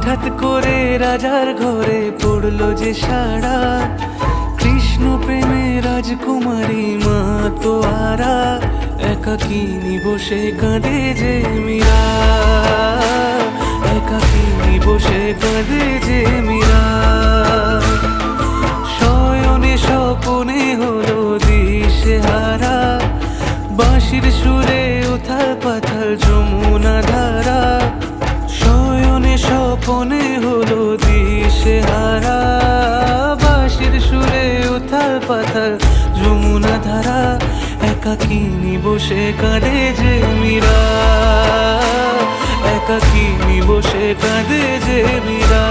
হঠাৎ করে রাজার ঘরে পড়লো যে সাড়া, কৃষ্ণ প্রেমে রাজকুমারী মা তো আরা, একাকিনী বসে কাঁদে যে মীরা, একাকিনী বসে কাঁদে যে মীরা। শয়নে স্বপনে হলো দিশেহারা, বাঁশির সুরে উথাল পাথাল যমুনা ধারা। শয়নে স্বপনে হলো দিশেহারা, বাঁশির সুরে উথাল পাথাল যমুনা ধারা, একাকিনী বসে কাঁদে যে মীরা, একাকিনী বসে কাঁদে যে মীরা।